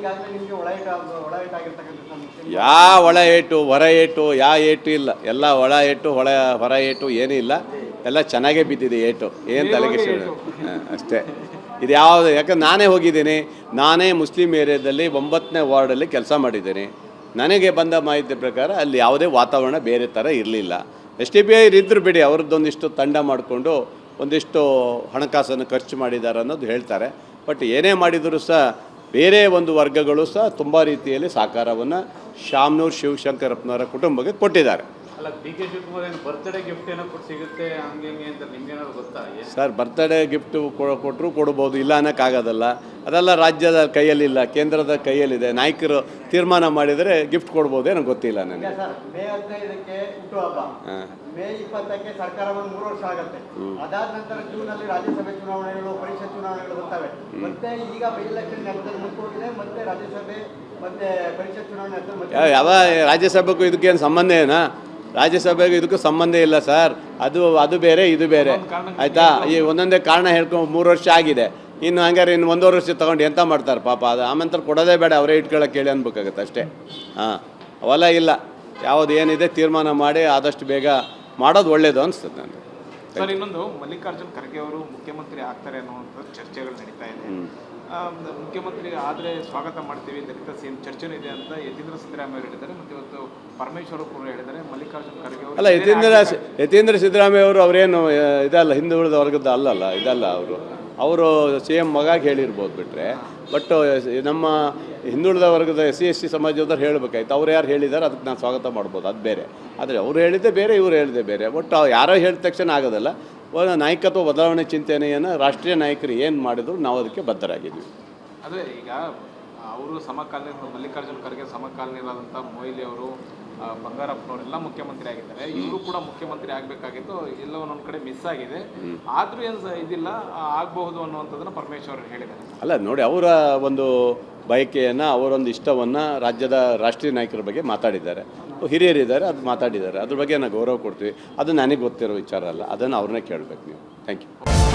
ಈಗಾಗಲೇ ನಿಮಗೆ ಒಳ ಏಟಾಗಿರ್ತಕ್ಕಂಥ ಯಾವ ಒಳ ಏಟು ಹೊರ ಏಟು ಯಾವ ಏಟು ಇಲ್ಲ, ಎಲ್ಲ ಒಳ ಏಟು ಹೊರ ಏಟು ಏನೂ ಇಲ್ಲ, ಎಲ್ಲ ಚೆನ್ನಾಗೇ ಬಿದ್ದಿದೆ ಏಟು, ಏನು ತಲೆಗೆ ಅಷ್ಟೇ. ಇದು ಯಾವುದು, ಯಾಕಂದ್ರೆ ನಾನೇ ಹೋಗಿದ್ದೀನಿ, ನಾನೇ ಮುಸ್ಲಿಂ ಏರಿಯಾದಲ್ಲಿ 9ನೇ ವಾರ್ಡಲ್ಲಿ ಕೆಲಸ ಮಾಡಿದ್ದೀನಿ. ನನಗೆ ಬಂದ ಮಾಹಿತಿ ಪ್ರಕಾರ ಅಲ್ಲಿ ಯಾವುದೇ ವಾತಾವರಣ ಬೇರೆ ಥರ ಇರಲಿಲ್ಲ. SDPI ಇದ್ದರು ಬಿಡಿ, ಅವ್ರದ್ದೊಂದಿಷ್ಟು ತಂಡ ಮಾಡಿಕೊಂಡು ಒಂದಿಷ್ಟು ಹಣಕಾಸನ್ನು ಖರ್ಚು ಮಾಡಿದ್ದಾರೆ ಅನ್ನೋದು ಹೇಳ್ತಾರೆ. ಬಟ್ ಏನೇ ಮಾಡಿದರೂ ಸಹ ಬೇರೆ ಒಂದು ವರ್ಗಗಳು ಸಹ ತುಂಬ ರೀತಿಯಲ್ಲಿ ಸಹಕಾರವನ್ನು ಶಾಮನೂರು ಶಿವಶಂಕರಪ್ಪನವರ ಕುಟುಂಬಕ್ಕೆ ಕೊಟ್ಟಿದ್ದಾರೆ. ಅಲ್ಲ, DK ಶಿವಕುಮಾರ್ ಏನು ಬರ್ತ್ಡೇ ಗಿಫ್ಟ್ ಏನೋ ಸಿಗುತ್ತೆ ಹಂಗೆ ಅಂತ ನಿಮ್ಗೇನಾದ್ರು ಗೊತ್ತಾ? ಸರ್, ಬರ್ತ್ಡೇ ಗಿಫ್ಟು ಕೊಟ್ಟರು ಕೊಡ್ಬೋದು, ಇಲ್ಲ ಅನ್ನೋಕ್ಕಾಗೋದಲ್ಲ. ಅದೆಲ್ಲ ರಾಜ್ಯದ ಕೈಯಲ್ಲಿಲ್ಲ, ಕೇಂದ್ರದ ಕೈಯಲ್ಲಿದೆ. ನಾಯಕರು ತೀರ್ಮಾನ ಮಾಡಿದರೆ ಗಿಫ್ಟ್ ಕೊಡ್ಬೋದು, ಏನೋ ಗೊತ್ತಿಲ್ಲ ನನಗೆ. ಸರ್, ಮೇ 15ಕ್ಕೆ ಹುಟ್ಟುಹಬ್ಬ, ಮೇ 20ಕ್ಕೆ ಸರ್ಕಾರವನ್ನು 3 ವರ್ಷ ಆಗುತ್ತೆ. ಅದಾದ ನಂತರ ಜೂನಲ್ಲಿ ರಾಜ್ಯಸಭೆ ಚುನಾವಣೆಗಳು, ಪರಿಷತ್ ಚುನಾವಣೆಗಳು ಬರ್ತವೆ. ಮತ್ತೆ ಈಗ ಬೈ ಎಲೆಕ್ಷನ್ ಹಂತದಲ್ಲಿ ಮುಂದೋಗಿದೆ, ಮತ್ತೆ ರಾಜ್ಯಸಭೆ ಮತ್ತೆ ಪರಿಷತ್ ಚುನಾವಣೆ ಹಂತದಲ್ಲಿ ಯಾವ ರಾಜ್ಯಸಭೆಗೂ ಇದಕ್ಕೇನು ಸಂಬಂಧ ಏನಾ? ರಾಜ್ಯಸಭೆಗೆ ಇದಕ್ಕೂ ಸಂಬಂಧ ಇಲ್ಲ ಸರ್. ಅದು ಬೇರೆ, ಇದು ಬೇರೆ, ಆಯಿತಾ? ಈ ಒಂದೊಂದೇ ಕಾರಣ ಹೇಳ್ಕೊಂಡು 3 ವರ್ಷ ಆಗಿದೆ. ಇನ್ನು ಹಂಗಾರೆ ಇನ್ನು 1.5 ವರ್ಷ ತೊಗೊಂಡು ಎಂತ ಮಾಡ್ತಾರೆ ಪಾಪ? ಅದು ಆಮೇಲೆ ಕೊಡೋದೇ ಬೇಡ, ಅವರೇ ಇಟ್ಕೊಳ್ಳೋಕೆ ಹೇಳಿ ಅನ್ಬೇಕಾಗತ್ತೆ ಅಷ್ಟೇ. ಹಾಂ, ಅವೆಲ್ಲ ಇಲ್ಲ. ಯಾವುದು ಏನಿದೆ ತೀರ್ಮಾನ ಮಾಡಿ ಆದಷ್ಟು ಬೇಗ ಮಾಡೋದು ಒಳ್ಳೆಯದು ಅನಿಸ್ತದೆ ನನಗೆ. ಸರ್, ಇನ್ನೊಂದು, ಮಲ್ಲಿಕಾರ್ಜುನ್ ಖರ್ಗೆ ಅವರು ಮುಖ್ಯಮಂತ್ರಿ ಆಗ್ತಾರೆ ಅನ್ನುವಂಥ ಚರ್ಚೆಗಳು ನಡೀತಾ ಇದೆ. ಮುಖ್ಯಮಂತ್ರಿ ಆದರೆ ಸ್ವಾಗತ ಮಾಡ್ತೀವಿ, ದಲಿತ CM ಚರ್ಚೆನೂ ಇದೆ ಅಂತ ಯತೀಂದ್ರ ಸಿದ್ದರಾಮಯ್ಯ ಅವರು ಹೇಳಿದ್ದಾರೆ. ಮತ್ತು ಇವತ್ತು ಪರಮೇಶ್ವರ್ ಕೂಡ ಹೇಳಿದ್ದಾರೆ. ಮಲ್ಲಿಕಾರ್ಜುನ್ ಖರ್ಗೆ ಅವರು ಅಲ್ಲ, ಯತೀಂದ್ರ ಸಿದ್ದರಾಮಯ್ಯ ಅವರು ಅವರೇನು ಇದಲ್ಲ, ಹಿಂದುಳಿದ ವರ್ಗದ ಅಲ್ಲಲ್ಲ, ಇದಲ್ಲ. ಅವರು CM ಮಗಾಗಿ ಹೇಳಿರ್ಬೋದು ಬಿಟ್ಟರೆ, ಬಟ್ ನಮ್ಮ ಹಿಂದುಳಿದ ವರ್ಗದ SC ಸಮಾಜದವ್ರು ಹೇಳಬೇಕಾಯ್ತು. ಅವ್ರು ಯಾರು ಹೇಳಿದ್ದಾರೆ ಅದಕ್ಕೆ ನಾನು ಸ್ವಾಗತ ಮಾಡ್ಬೋದು, ಅದು ಬೇರೆ. ಆದರೆ ಅವರು ಹೇಳಿದ್ದೆ ಬೇರೆ, ಇವರು ಹೇಳಿದ್ದೆ ಬೇರೆ. ಬಟ್ ಯಾರೋ ಹೇಳಿದ ತಕ್ಷಣ ಆಗೋದಲ್ಲ. ನಾಯಕತ್ವ ಬದಲಾವಣೆ ಚಿಂತನೆಯನ್ನು ರಾಷ್ಟ್ರೀಯ ನಾಯಕರು ಏನು ಮಾಡಿದ್ರು ನಾವು ಅದಕ್ಕೆ ಬದ್ಧರಾಗಿದ್ವಿ. ಅದೇ, ಈಗ ಅವರು ಸಮಕಾಲೀನ, ಮಲ್ಲಿಕಾರ್ಜುನ್ ಖರ್ಗೆ ಸಮಕಾಲೀನರಾದಂಥ ಮೊಯ್ಲಿ ಅವರು, ಬಂಗಾರಪ್ಪನವರೆಲ್ಲ ಮುಖ್ಯಮಂತ್ರಿ ಆಗಿದ್ದಾರೆ. ಇವರು ಕೂಡ ಮುಖ್ಯಮಂತ್ರಿ ಆಗಬೇಕಾಗಿತ್ತು, ಎಲ್ಲ ಒಂದೊಂದು ಕಡೆ ಮಿಸ್ ಆಗಿದೆ. ಆದರೂ ಏನು ಇದಿಲ್ಲ, ಆಗಬಹುದು ಅನ್ನುವಂಥದ್ದನ್ನು ಪರಮೇಶ್ವರ್ ಹೇಳಿದ್ದಾರೆ. ಅಲ್ಲ ನೋಡಿ, ಅವರ ಒಂದು ಬಯಕೆಯನ್ನು, ಅವರೊಂದು ಇಷ್ಟವನ್ನು ರಾಜ್ಯದ ರಾಷ್ಟ್ರೀಯ ನಾಯಕರ ಬಗ್ಗೆ ಮಾತಾಡಿದ್ದಾರೆ. ಹಿರಿಯರಿದ್ದಾರೆ, ಅದು ಮಾತಾಡಿದ್ದಾರೆ. ಅದ್ರ ಬಗ್ಗೆ ನಾವು ಗೌರವ ಕೊಡ್ತೀವಿ. ಅದು ನನಗೆ ಗೊತ್ತಿರೋ ವಿಚಾರ ಅಲ್ಲ, ಅದನ್ನು ಅವ್ರನ್ನೇ ಕೇಳಬೇಕು ನೀವು. Thank you.